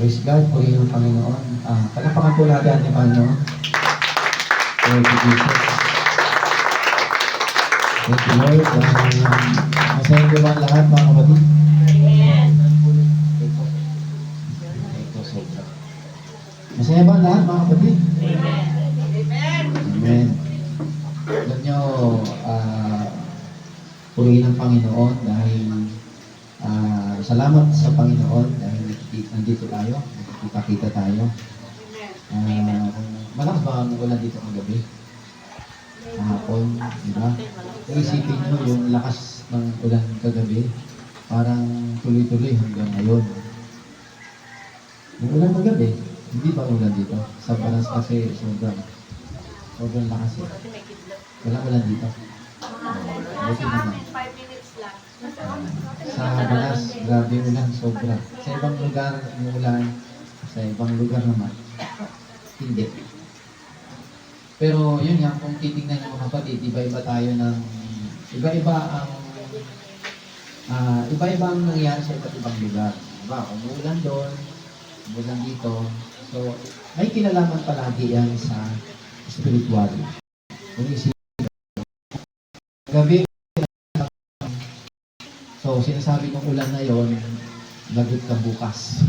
Praise God, purihin ng Panginoon. Palapakan po natin ang Panginoon. Thank you, Jesus. Thank you, Lord. Masaya niyo ba ang lahat, mga kapatid? Amen. Ito, sobra. Masaya ba ang lahat, mga kapatid? Amen. Amen. Amen. Alam niyo, purihin ng Panginoon dahil salamat sa Panginoon dahil nandito tayo, nakikita tayo. Malakas ba ang ulan dito kagabi? Kahapon, di ba? Isipin nyo yung lakas ng ulan kagabi, parang tuloy-tuloy hanggang ngayon. Yung ulan kagabi, hindi ba ulan dito? Sa Banas kasi sobrang lakas eh. Walang ulan dito. Buti naman. 5 minutes lang. Sa Banas, grabe ulan, sobra. Sa ibang lugar, yung ulan, sa ibang lugar naman, hindi. Pero yun nga, kung titignan nyo mga kapatid, iba-iba tayo ng, iba-iba ang nangyayari sa iba't ibang lugar. Diba? Kung ulan doon, ulan dito, so may kinalaman palagi yan sa spiritual. Kung isipin, gabi, so sinasabi ng ulan na yon, lagot ka bukas.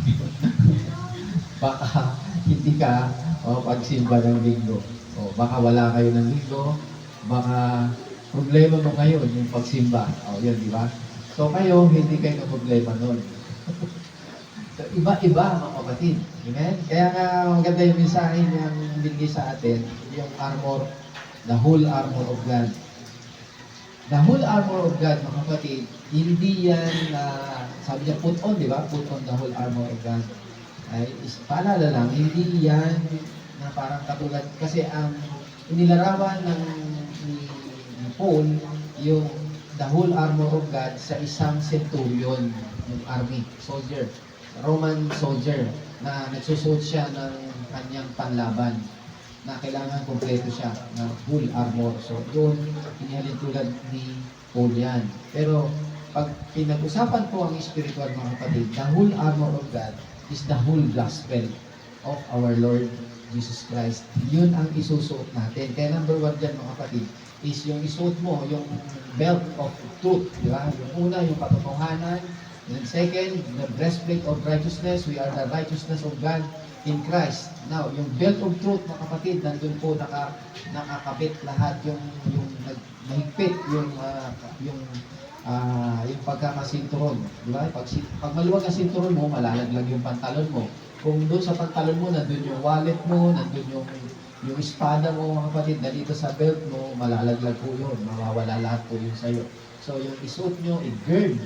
Baka hindi ka pagsimba ng linggo. O baka wala kayo ng linggo, baka problema mo ngayon yung pagsimba. O yun, di ba? So kayo, hindi kayo na problema nun. So iba-iba mga kapatid. Amen? Kaya nga maganda yung mensahe niyang binigay sa atin, yung armor, the whole armor of God. The whole armor of God, mga kapatid, hindi yan, sabi niya, put on, di ba? Put on the whole armor of God. Ay, paalala lang, hindi yan na parang katulad, kasi ang inilarawan ni Paul, yung the whole armor of God sa isang centurion, yung army, soldier, Roman soldier, na nagsusuot siya ng kanyang panlaban, na kailangan kompleto siya ng full armor. So, doon, inihalin tulad ni Paul yan. Pero, pag pinag-usapan po ang spiritual mga kapatid, the whole armor of God is the whole gospel of our Lord Jesus Christ. Yun ang isusuot natin. Kaya number one dyan mga kapatid, is yung isuot mo, yung belt of truth. Di ba? Yung una, yung katotohanan. And second, the breastplate of righteousness. We are the righteousness of God in Christ. Now, yung belt of truth, mga kapatid, nandun po nakakabit lahat yung mahigpit, yung pagkakasinturon. Di ba? Pag maluwag ang sinturon mo, malalaglag yung pantalon mo. Kung doon sa pantalon mo, nandun yung wallet mo, nandun yung espada mo, mga kapatid, na dito sa belt mo, malalaglag po yun. Mawawala lahat po yun sa'yo. So, yung isuot nyo, i-gird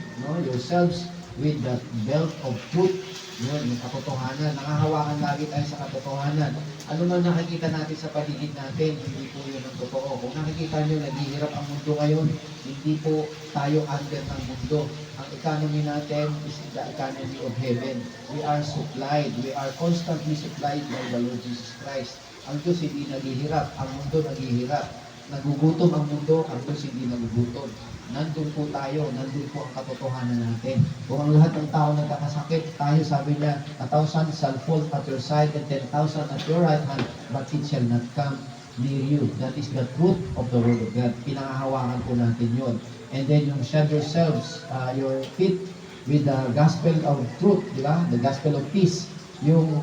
yourselves with the belt of truth. Yun, yung katotohanan. Nangahawakan lagi tayo sa katotohanan. Ano man nakikita natin sa paligid natin, hindi po yun ang totoo. Kung nakikita nyo, naghihirap ang mundo ngayon, hindi po tayo under ng mundo. Ang economy natin is the economy of heaven. We are supplied. We are constantly supplied by the Lord Jesus Christ. Ang Diyos hindi naghihirap. Ang mundo naghihirap. Nagugutom ang mundo. Ang Diyos hindi nagugutom. Nandun po tayo. Nandun po ang katotohanan natin. Kung ang lahat ng tao nagkakasakit, tayo sabi niya, 1,000 shall fall at your side and 10,000 at your right hand, but it shall not come near you. That is the truth of the Word of God. Pinangahawakan po natin yun. And then yung shod yourselves, your feet with the gospel of truth, di ba? The gospel of peace. Yung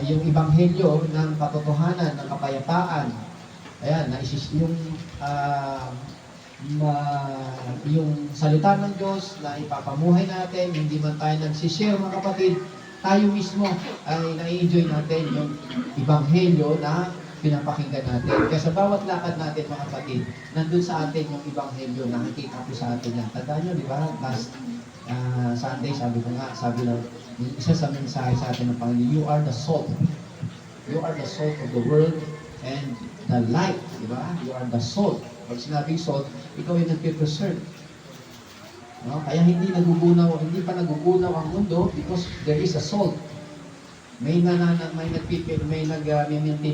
ebanghelyo ng katotohanan, ng kapayapaan. Ayan, yung salita ng Diyos na ipapamuhay natin, hindi man tayo nagsishare mga kapatid, tayo mismo ay na-enjoy natin yung ebanghelyo na pinapakinggan natin. Kaya sa bawat lakad natin mga kapatid, nandun sa atin yung ebanghelyo, nakikita po sa atin yan. Tandaan nyo, di ba? Last Sunday, sabi na, isa sa mensahe sa atin ng Panginoon, you are the salt. You are the salt of the world and the light, di ba? You are the salt. Pag sinabing salt, ikaw yung nagpipreserve. No? Kaya hindi pa nagugunaw ang mundo because there is a salt. May nag-maintain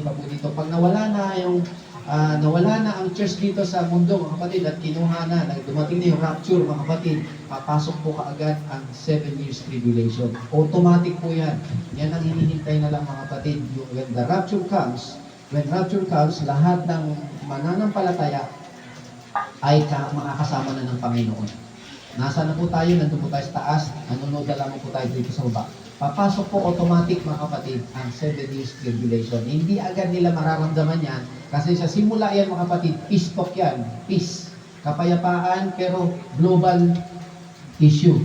pa po dito. Pag nawala na yung nawala na ang church dito sa mundo, mga kapatid, at kinuha na, dumating na yung rapture, mga kapatid, papasok po kaagad ang 7 years tribulation. Automatic po yan. Yan ang hinihintay na lang, mga kapatid. When rapture comes, lahat ng mananampalataya ay makakasama na ng Panginoon. Nasa na po tayo, nandun po tayo sa taas, nanonood na lamang po tayo dito sa baba. Papasok po automatic, mga kapatid, ang 7 years tribulation. Hindi agad nila mararamdaman yan kasi sa simula yan, mga kapatid, peace talk yan. Peace. Kapayapaan, pero global issue.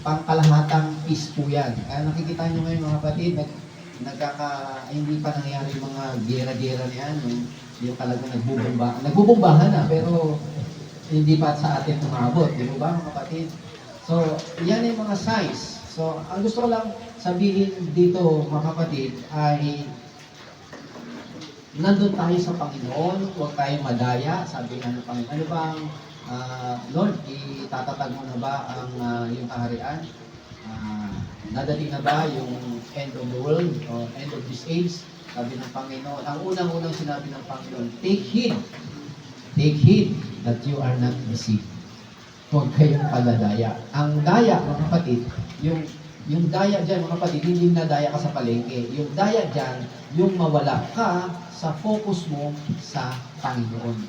Pangkalahatang peace po yan. Kaya nakikita nyo ngayon, mga kapatid, hindi pa nangyayari yung mga gera-gera na yan. Yung talagang nagbubombahan na, pero hindi pa sa atin umabot. Di ba, mga kapatid? So, yan yung mga signs. So, ang gusto ko lang sabihin dito, mga kapatid, ay nandun tayo sa Panginoon, huwag tayong madaya, sabi nga ng Panginoon. Ano bang, Lord, itatatag mo na ba ang yung kaharian? Nadating na ba yung end of the world o end of this age? Sabi ng Panginoon. Ang unang-unang sinabi ng Panginoon, take heed that you are not deceived. Huwag kayong paladaya. Ang daya, mga kapatid, yung daya dyan, mga kapatid, hindi na daya ka sa palengke. Yung daya dyan, yung mawala ka sa focus mo sa Panginoon.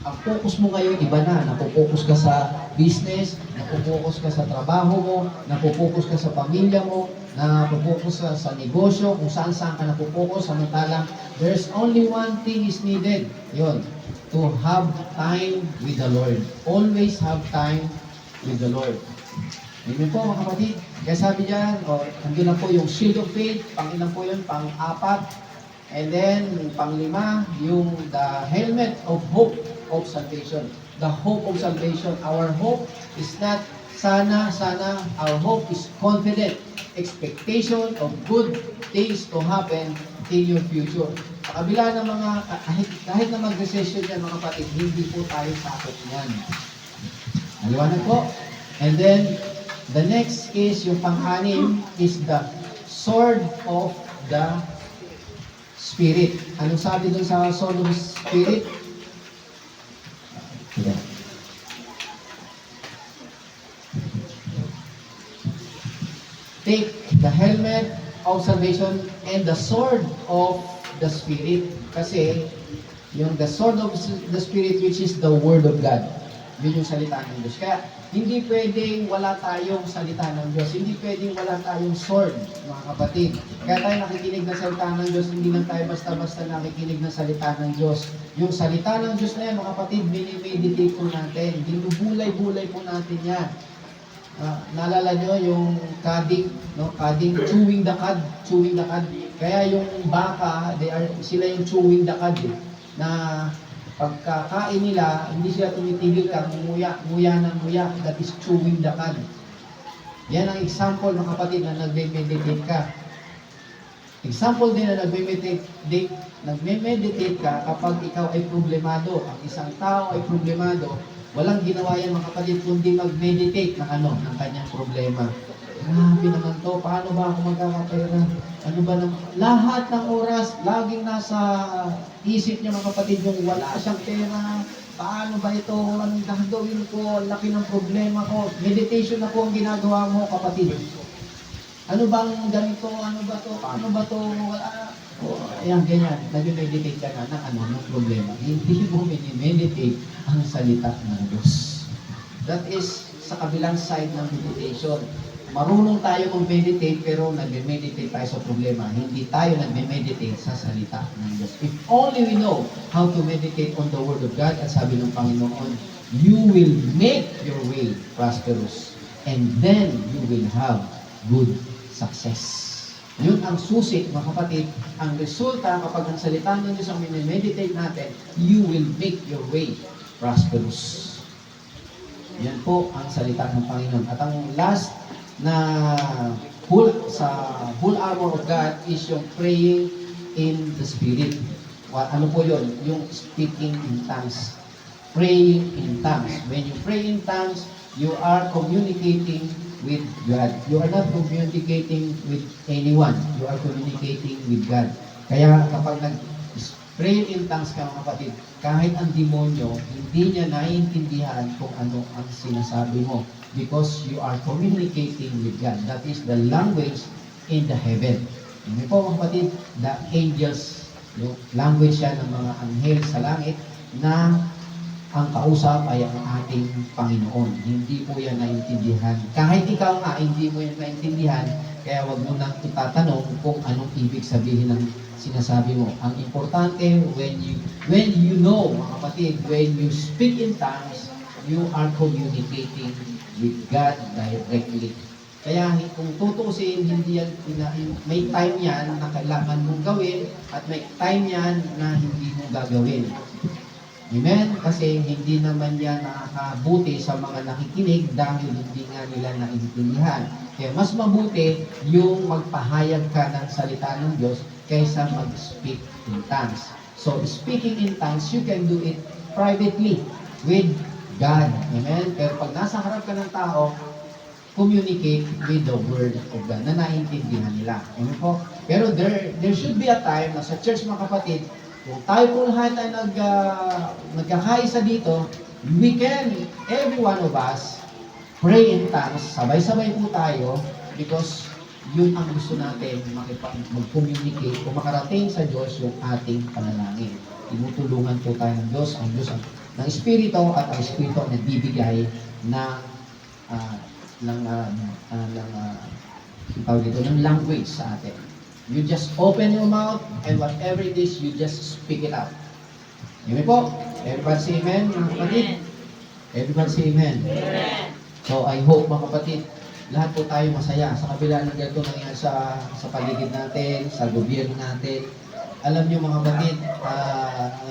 Ang focus mo ngayon, iba na. Napopokus ka sa business, napopokus ka sa trabaho mo, napopokus ka sa pamilya mo, napopokus ka sa negosyo, kung saan-saan ka napopokus, samantalang there's only one thing is needed. Yun, to have time with the Lord. Always have time with the Lord. Amen po, mga kapatid. Kaya sabi dyan, andun na po yung shield of faith, pang-ilan po yun, pang-apat. And then, pang-lima, yung the helmet of hope of salvation. The hope of salvation. Our hope is not sana, our hope is confident expectation of good things to happen in your future. Sa kabila ng mga, kahit na mag-recession yan, mga kapatid, hindi po tayo sakot yan. Naliwanag po? And then, the next is, yung pang-anim, is the sword of the Spirit. Anong sabi dun sa sword of the Spirit? Yeah. Take the helmet of salvation and the sword of the Spirit. Kasi, yung the sword of the Spirit, which is the Word of God. Yun yung salita ng Diyos. Kaya, hindi pwedeng wala tayong salita ng Diyos. Hindi pwedeng wala tayong sword, mga kapatid. Kaya tayo nakikinig ng salita ng Diyos, hindi lang tayo basta-basta nakikinig ng salita ng Diyos. Yung salita ng Diyos na yan, mga kapatid, minimeditate po natin. Binubulay-bulay po natin yan. Naalala nyo yung cutting, no? Cutting, chewing the cud. Kaya yung baka, sila yung chewing the cud, na pagkakain nila, hindi sila tumitigil ka, nguya ng nguya, that is chewing the cud. Yan ang example, mga kapatid, na nagme-meditate ka. Example din na nagme-meditate ka kapag ikaw ay problemado. Ang isang tao ay problemado, walang ginawa yan, mga kapatid, kundi mag-meditate ng kanyang problema. Grabe naman to, paano ba ako magkakapera? Ano ba naman? Lahat ng oras, laging nasa isip niya, mga kapatid, yung wala siyang pera. Paano ba ito? Anong gagawin ko? Laki ng problema ko. Meditation na po ang ginagawa mo, kapatid. Ano bang ganito? Ano ba to? Paano ba to? Wala. Ayan, ganyan. Nag-meditate ka na ng problema. Hindi mo meditate ang salita ng Diyos. That is sa kabilang side ng meditation. Marunong tayo mag-meditate pero nagme-meditate tayo sa problema. Hindi tayo nagme-meditate sa salita ng Diyos. If only we know how to meditate on the Word of God, at sabi ng Panginoon, you will make your way prosperous and then you will have good success. Yun ang susi, mga kapatid. Ang resulta kapag ang salita ng Diyos ang meditate natin, you will make your way prosperous. Yan po ang salita ng Panginoon. At ang last na full armor of God is yung praying in the Spirit. Ano po yun? Yung speaking in tongues. Praying in tongues. When you pray in tongues, you are communicating with God. You are not communicating with anyone. You are communicating with God. Kaya kapag Pray in tongues ka mga kapatid. Kahit ang demonyo, hindi niya naiintindihan kung ano ang sinasabi mo. Because you are communicating with God. That is the language in the heaven. Hindi po mga kapatid, the angels, yung language yan ng mga anghel sa langit na ang kausap ay ang ating Panginoon. Hindi po yan naintindihan. Kahit ikaw nga, hindi mo yan naintindihan, kaya wag mo nang itatanong kung anong ibig sabihin ng sinasabi mo. Ang importante, when you know, mga kapatid, when you speak in tongues, you are communicating with God directly. Kaya kung tutusin, hindi yan, may time yan na kailangan mong gawin at may time yan na hindi mo gagawin. Amen? Kasi hindi naman yan nakakabuti sa mga nakikinig dahil hindi nga nila naintindihan. Kaya mas mabuti yung magpahayag ka ng salita ng Diyos kaysa mag-speak in tongues. So, speaking in tongues, you can do it privately with God. Amen? Pero pag nasa harap ka ng tao, communicate with the Word of God na naintindihan nila. Amen po? Pero there should be a time na sa church, mga kapatid, kung tayo po lahat ay nagkakaisa dito, we can, every one of us, pray in tongues, sabay-sabay po tayo, because yun ang gusto natin, mag-communicate o makarating sa Diyos yung ating panalangin. Tinutulungan po tayo ng Diyos, ang Diyos ng Espiritu, at ang Espiritu ang nagbibigay ng language sa atin. You just open your mouth and whatever it is, you just speak it out. Amen po? Everybody say amen, mga kapatid? Everybody say amen. Amen. So I hope, mga kapatid, lahat po tayo masaya sa kabila ng ganito nangyari sa paligid natin, sa gobyerno natin. Alam niyo, mga kapatid,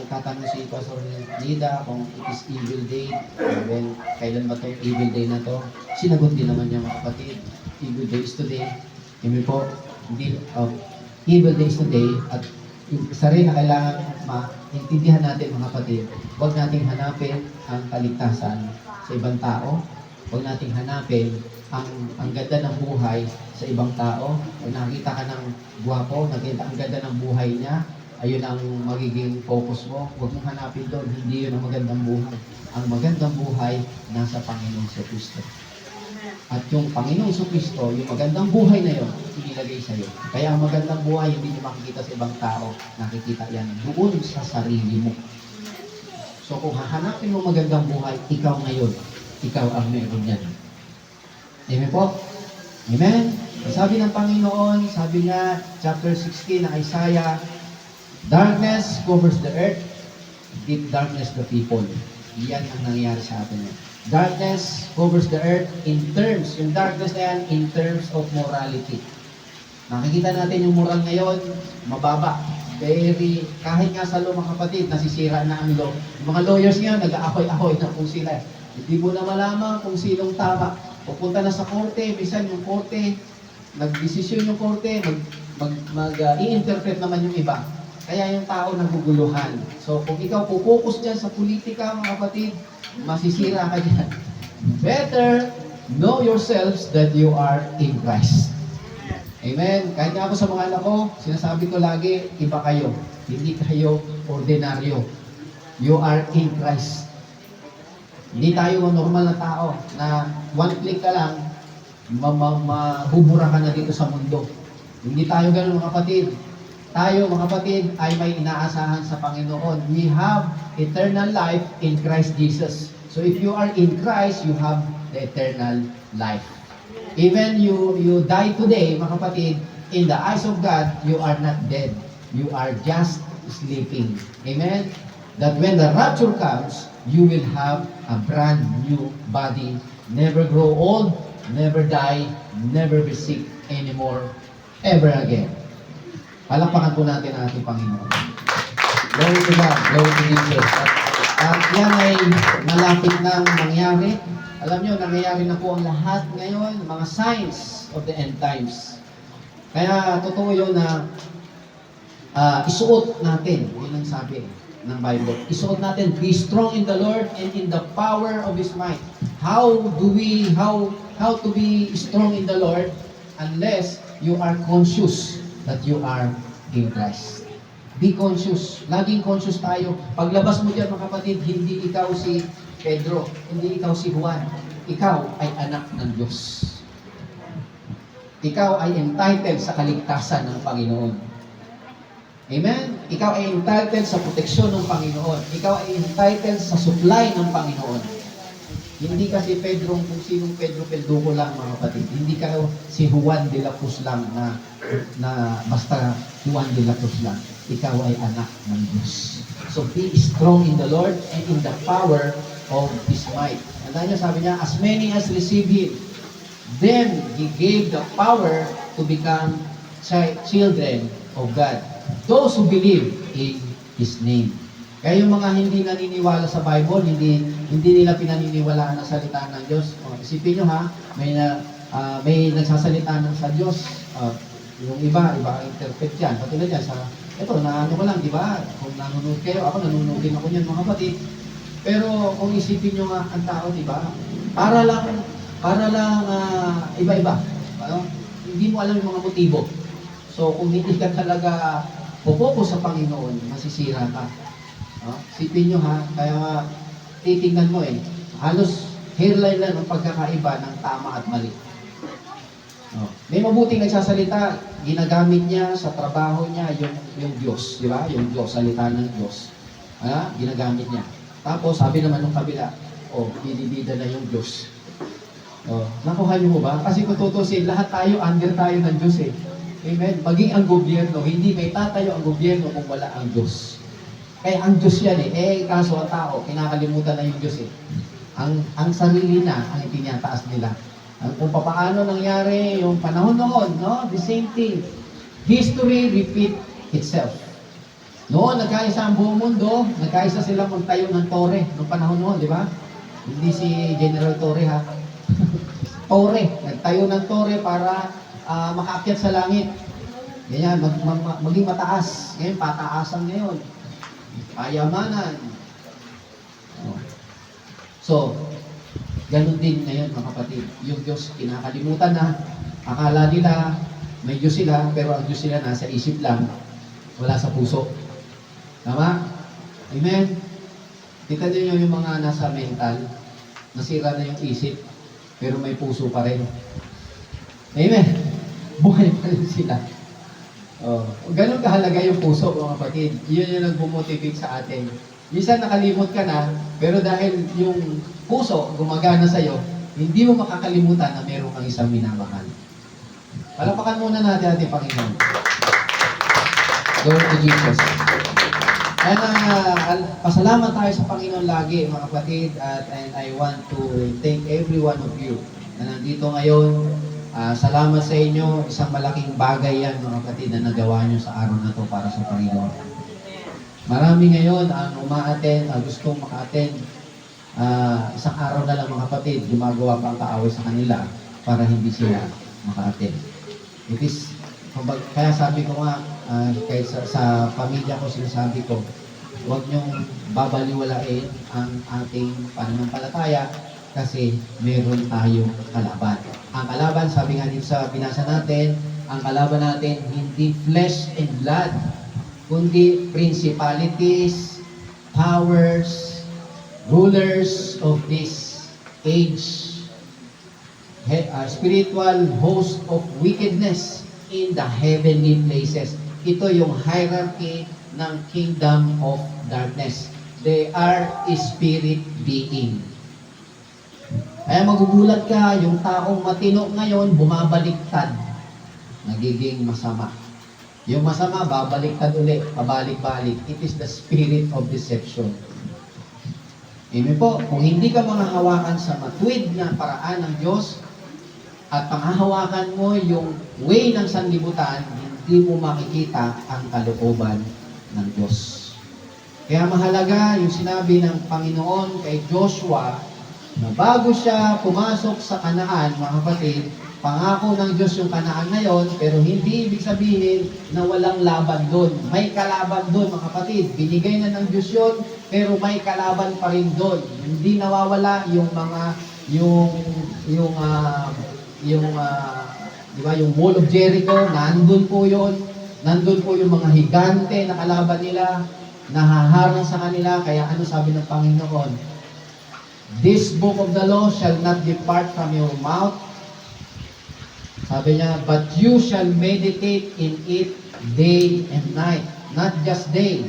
nagtatanong si Pastor Nida kung it is evil day. Well, kailan ba itong evil day na to? Sinagot din naman niya, mga kapatid. Evil day is today. Amen po? Evil days today, at isa rin na kailangan maintindihan natin, mga kapatid, huwag nating hanapin ang kaligtasan sa ibang tao, huwag nating hanapin ang ganda ng buhay sa ibang tao. Kung nakita ka ng gwapo, nakita ang ganda ng buhay niya, ayun ang magiging focus mo. Huwag mong hanapin doon, hindi yun ang magandang buhay. Ang magandang buhay nasa Panginoong Kristo. At yung Panginoong Kristo, yung magandang buhay na yun, inilagay sa iyo. Kaya ang magandang buhay, hindi nyo makikita sa ibang tao, nakikita yan doon sa sarili mo. So kung hahanapin mo magandang buhay, ikaw ngayon, ikaw ang meron yan. Amen po? Amen? Sabi ng Panginoon, sabi nga, chapter 16 ng Isaiah, darkness covers the earth, deep darkness the people. Yan ang nangyayari sa atin. Darkness covers the earth in terms, yung darkness na yan, in terms of morality. Nakikita natin yung moral ngayon, mababa. Kahit nga sa law, mga kapatid, nasisira na ang law. Yung mga lawyers ngayon, nag-aahoy-ahoy na kung sila. Hindi mo na malaman kung sinong tama. Pupunta na sa korte, minsan yung korte, nag-desisyon yung korte, i-interpret naman yung iba. Kaya yung tao naguguluhan. So kung ikaw pupokus dyan sa politika, mga kapatid, masisira ka dyan. Better know yourselves that you are in Christ. Amen. Kahit nga ako sa mga anak ko, sinasabi ko lagi, iba kayo. Hindi kayo ordinaryo. You are in Christ. Hindi tayo normal na tao na one click ka lang, mahubura ka na dito sa mundo. Hindi tayo ganun, mga kapatid. Tayo, mga kapatid, ay may inaasahan sa Panginoon. We have eternal life in Christ Jesus. So if you are in Christ, you have the eternal life. Even you die today, mga kapatid, in the eyes of God, you are not dead. You are just sleeping. Amen? That when the rapture comes, you will have a brand new body. Never grow old, never die, never be sick anymore, ever again. Palakpakan po natin ang ating Panginoon. Glory to God, glory to Jesus. At yan ay malapit nang mangyari. Alam nyo, nangyayari na po ang lahat ngayon, mga signs of the end times. Kaya totoo yun na isuot natin, yun ang sabi ng Bible. Isuot natin, be strong in the Lord and in the power of His might. How to be strong in the Lord unless you are conscious that you are in Christ. Be conscious. Laging conscious tayo. Paglabas mo dyan, mga kapatid, hindi ikaw si Pedro, hindi ikaw si Juan. Ikaw ay anak ng Diyos. Ikaw ay entitled sa kaligtasan ng Panginoon. Amen? Ikaw ay entitled sa proteksyon ng Panginoon. Ikaw ay entitled sa supply ng Panginoon. Hindi ka si Pedro, kung sinong Pedro Pelduco lang, mga kapatid. Hindi ka si Juan de la Cruz lang na basta Juan de la Cruz lang. Ikaw ay anak ng Diyos. So be strong in the Lord and in the power of His might. And then sabi niya, as many as receive Him, then He gave the power to become children of God. Those who believe in His name. Kaya yung mga hindi naniniwala sa Bible, hindi nila pinaniniwalaan ang salita ng Diyos. Isipin nyo ha, may nagsasalita ng sa Diyos. Yung iba ang interpret yan. Katulad yan ito, naano ko lang, di ba? Kung nanonood kayo, ako nanonood din ako niyan, mga kapatid. Pero kung isipin nyo nga ang tao, di ba? Para lang iba-iba. Ano? Hindi mo alam yung mga motibo. So, kung hindi ka talaga pupokus sa Panginoon, masisira ka. Isipin nyo ha, kaya titingnan mo halos hairline lang ang pagkakaiba ng tama at mali. May mabuting nagsasalita, ginagamit niya sa trabaho niya yung Diyos, di ba? Yung Diyos, salita ng Diyos. Ginagamit niya. Tapos, sabi naman ng kabila, binibida na yung Diyos. Nakuha niyo mo ba? Kasi kung tutusin, lahat tayo, under tayo ng Diyos Amen? Maging ang gobyerno, hindi may tatayo ang gobyerno kung wala ang Diyos. Kaya ang Diyos yan kaso ang tao, kinakalimutan na yung Diyos Ang sarili na, ang itinataas nila. Kung paano nangyari yung panahon noon, no? The same thing. History repeat itself. Noon, nagkaisa ang buong mundo, nagkaisa sila magtayo ng tore noong panahon noon, di ba? Hindi si General Torre ha. Tore, nagtayo ng tore para makaakyat sa langit. Ganyan, maging mataas. Ngayon, pataasan ngayon. Payamanan. So, ganun din ngayon mga kapatid. Yung Diyos kinakalimutan na. Akala nila may Diyos sila, pero ang Diyos sila nasa isip lang, wala sa puso. Tama? Amen? Kita niyo yung mga nasa mental, nasira na yung isip, pero may puso pa rin. Amen? Buhay pa rin sila. Ganun kahalaga yung puso mga kapatid. Yun yung nagbumotivate sa atin. Minsan nakalimot ka na, pero dahil yung puso gumagana sa'yo, hindi mo makakalimutan na meron kang isang minamahal. Palapakan muna natin ating Panginoon. Glory to Jesus. Pasalamat tayo sa Panginoon lagi, mga kapatid, and I want to thank every one of you na nandito ngayon. Salamat sa inyo. Isang malaking bagay yan, mga kapatid, na nagawa nyo sa araw na to para sa Panginoon. Marami ngayon ang uma-attend, gustong maka-attend. Isang araw na lang mga kapatid, gumagawa pa ang kaaway sa kanila para hindi sila maka-attend. It is, kaya sabi ko nga, sa pamilya ko, sinasabi ko, huwag niyong babaliwalain ang ating pananampalataya kasi meron tayong kalaban. Ang kalaban, sabi nga dito sa binasa natin, ang kalaban natin hindi flesh and blood, kundi principalities, powers, rulers of this age, spiritual host of wickedness in the heavenly places. Ito yung hierarchy ng kingdom of darkness. They are spirit being. Kaya magugulat ka, yung taong matino ngayon, bumabaliktad. Nagiging masama. Yung masama, babaliktad ulit, pabalik-balik. It is the spirit of deception. Amen po, kung hindi ka manghahawakan sa matuwid na paraan ng Diyos, at panghahawakan mo yung way ng sanlibutan, hindi mo makikita ang kalooban ng Diyos. Kaya mahalaga yung sinabi ng Panginoon kay Joshua, na bago siya pumasok sa Kanaan, mga kapatid, pangako ng Diyos yung Kanaan ngayon, pero hindi ibig sabihin na walang laban doon. May kalaban doon, mga kapatid. Binigay na ng Diyos yun, pero may kalaban pa rin doon. Hindi nawawala yung mga, di ba, yung Wall of Jericho, nandun po yun. Nandun po yung mga higante na kalaban nila, nahaharang sa kanila, kaya ano sabi ng Panginoon? This book of the law shall not depart from your mouth. Sabi niya, but you shall meditate in it day and night. Not just day,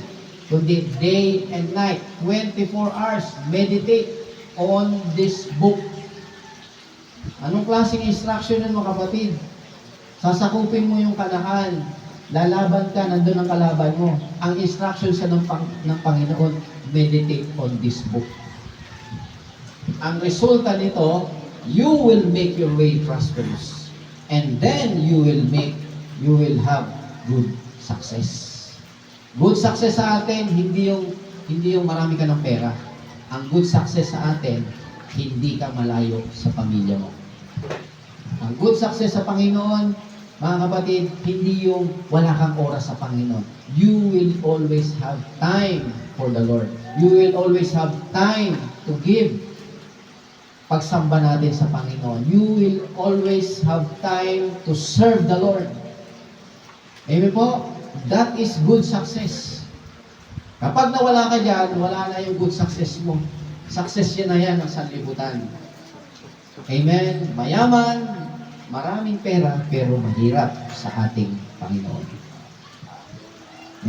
kundi day and night. 24 hours, meditate on this book. Anong klaseng instruction yun mga kapatid? Sasakupin mo yung Kanaan. Lalaban ka, nandun ang kalaban mo. Ang instruction sa ng Panginoon, meditate on this book. Ang resulta nito, you will make your way prosperous. And then you will have good success. Good success sa atin, hindi yung marami ka ng pera. Ang good success sa atin, hindi ka malayo sa pamilya mo. Ang good success sa Panginoon, mga kapatid, hindi yung wala kang oras sa Panginoon. You will always have time for the Lord. You will always have time to give. Pagsamba natin sa Panginoon. You will always have time to serve the Lord. Amen po? That is good success. Kapag nawala ka dyan, wala na yung good success mo. Success yan na yan ang sanlibutan. Amen? Mayaman, maraming pera, pero mahirap sa ating Panginoon.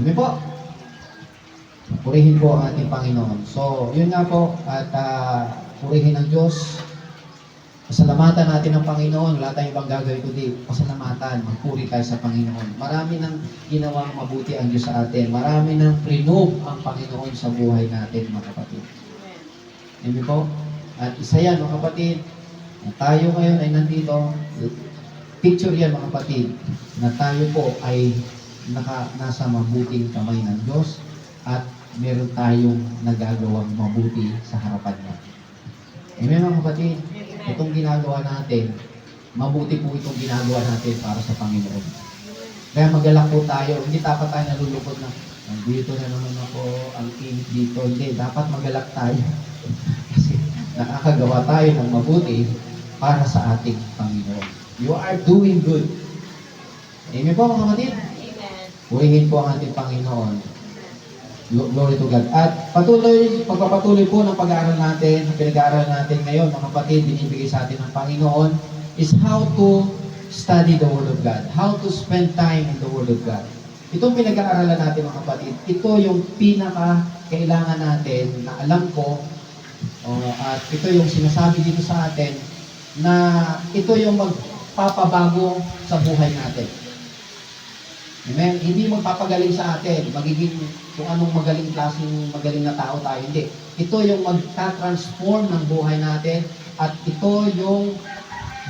Amen po? Purihin po ang ating Panginoon. So, yun nga po, at purihin ang Diyos. Pasalamatan natin ang Panginoon. Wala tayong ibang gagawin kundi pasalamatan. Magpuri tayo sa Panginoon. Marami nang ginawang mabuti ang Diyos sa atin. Marami nang prinove ang Panginoon sa buhay natin, mga kapatid. Amen po? At isa yan, mga kapatid, na tayo ngayon ay nandito. Picture yan, mga kapatid, na tayo po ay nasa mabuting kamay ng Diyos at meron tayong nagagawang mabuti sa harapan niya. Amen, mga kapatid? Itong ginagawa natin, mabuti po itong ginagawa natin para sa Panginoon. Kaya magalak po tayo. Hindi dapat tayo nalulungkot na, dito na naman ako, ang init dito. Hindi, dapat magalak tayo. Kasi nakakagawa tayo ng mabuti para sa ating Panginoon. You are doing good. Amen po, mga kapatid? Amen. Purihin po ang ating Panginoon. Glory to God. At pagpapatuloy po ng pag-aaral natin, ang pinag-aaral natin ngayon, mga kapatid, binibigay sa atin ng Panginoon, is how to study the Word of God. How to spend time in the Word of God. Itong pinag-aaralan natin, mga kapatid, ito yung pinaka-kailangan natin na alam ko, at ito yung sinasabi dito sa atin, na ito yung magpapabago sa buhay natin. Amen? Hindi magpapagaling sa atin, magiging kung anong magaling na tao tayo. Hindi. Ito yung magta-transform ng buhay natin at ito yung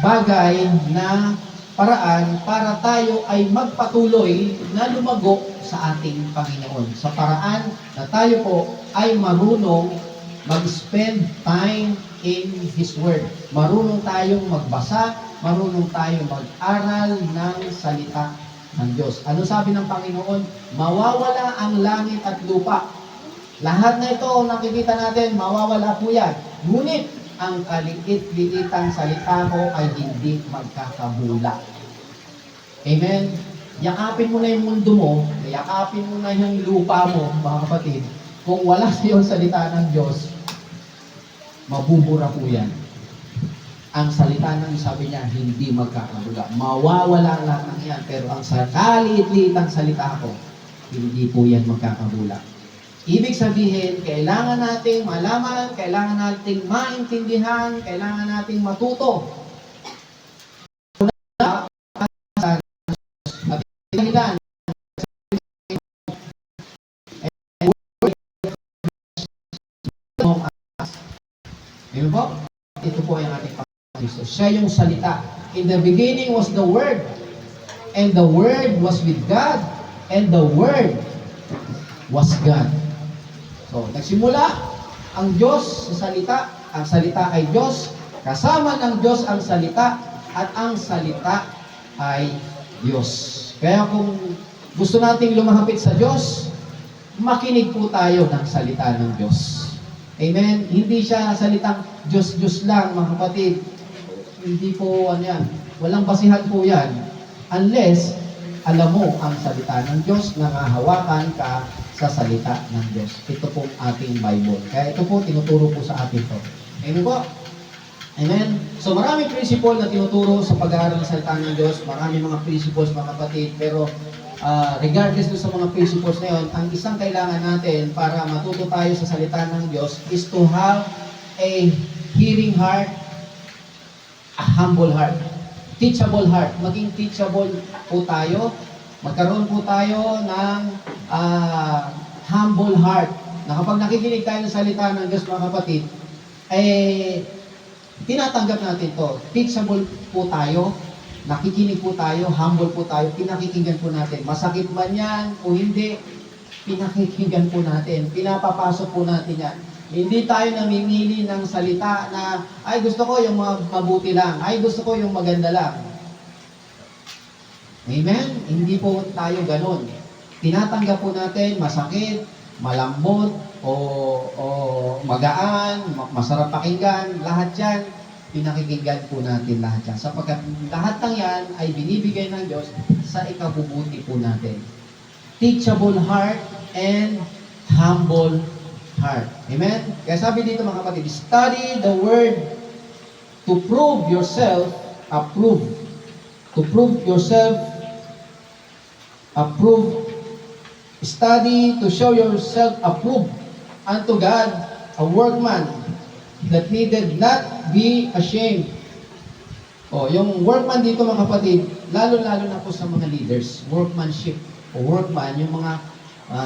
bagay na paraan para tayo ay magpatuloy na lumago sa ating Panginoon. Sa paraan na tayo po ay marunong mag-spend time in His Word. Marunong tayong magbasa, marunong tayong mag-aral ng salita ng Diyos. Ano sabi ng Panginoon? Mawawala ang langit at lupa. Lahat na ito, nakikita natin, mawawala po yan. Ngunit, ang kaliit-liitang salita ko ay hindi magkakabula. Amen? Yakapin mo na yung mundo mo, yakapin mo na yung lupa mo, mga kapatid. Kung wala sa iyong salita ng Diyos, mabubura po yan. Ang salita ng sabi niya, hindi magkakabula. Mawawala lahat ng yan. Pero ang kaliit-liitang salita ko, hindi po yan magkakabula. Ibig sabihin, kailangan nating malaman, kailangan nating maintindihan, kailangan nating matuto. At dahilan, yun po, ito po yung ating Kristo. Siya yung salita. In the beginning was the Word, and the Word was with God, and the Word was God. So, nagsimula ang Diyos sa salita, ang salita ay Diyos, kasama ng Diyos ang salita, at ang salita ay Diyos. Kaya kung gusto nating lumahapit sa Diyos, makinig po tayo ng salita ng Diyos. Amen? Hindi siya salitang Diyos-Diyos lang, mga kapatid. Hindi po, yan. Walang basihan po yan. Unless, alam mo ang salita ng Diyos, nangahawakan ka sa salita ng Diyos. Ito po ating Bible. Kaya ito po, tinuturo po sa atin to. Amen po? Amen? So maraming principle na tinuturo sa pag-aaral ng salita ng Diyos. Maraming mga principles, mga kapatid. Pero regardless do sa mga principles na yun, ang isang kailangan natin para matuto tayo sa salita ng Diyos is to have a hearing heart, a humble heart, teachable heart. Maging teachable po tayo. Magkaroon po tayo ng humble heart. Na kapag nakikinig tayo ng salita ng Diyos, mga kapatid, tinatanggap natin to. Teachable po tayo, nakikinig po tayo, humble po tayo, pinakikinggan po natin. Masakit man yan o hindi, pinakikinggan po natin, pinapapasok po natin yan. Hindi tayo namimili ng salita na, ay gusto ko yung mabuti lang, ay gusto ko yung maganda lang. Amen? Hindi po tayo ganun. Tinatanggap po natin, masakit, malambot, o magaan, masarap pakinggan, lahat yan, pinakikinggan po natin lahat yan. Sapagkat lahat ng yan ay binibigay ng Diyos sa ikabubuti po natin. Teachable heart and humble heart. Amen? Kaya sabi dito mga kapatid, study the word to prove yourself approved. To prove yourself approved. Study to show yourself approved unto God, a workman that needed not be ashamed. Yung workman dito mga kapatid, lalo-lalo na po sa mga leaders, workmanship o workman, yung mga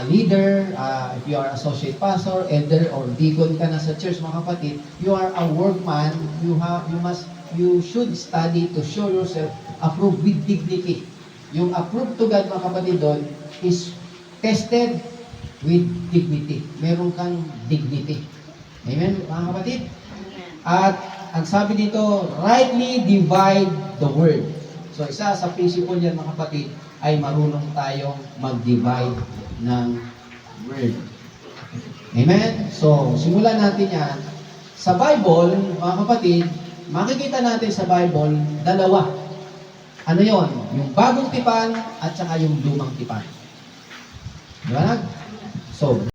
leader, if you are associate pastor, elder, or deacon ka na sa church mga kapatid, you are a workman, you should study to show yourself approved with dignity. Yung approved to God mga kapatid doon is tested with dignity. Meron kang dignity. Amen, mga kapatid? At ang sabi dito, rightly divide the word. So, isa sa principle yan, mga kapatid, ay marunong tayong mag-divide ng word. Amen? So, simulan natin yan. Sa Bible, mga kapatid, makikita natin sa Bible, dalawa. Ano yon? Yung bagong tipan at saka yung lumang tipan. Diba? So,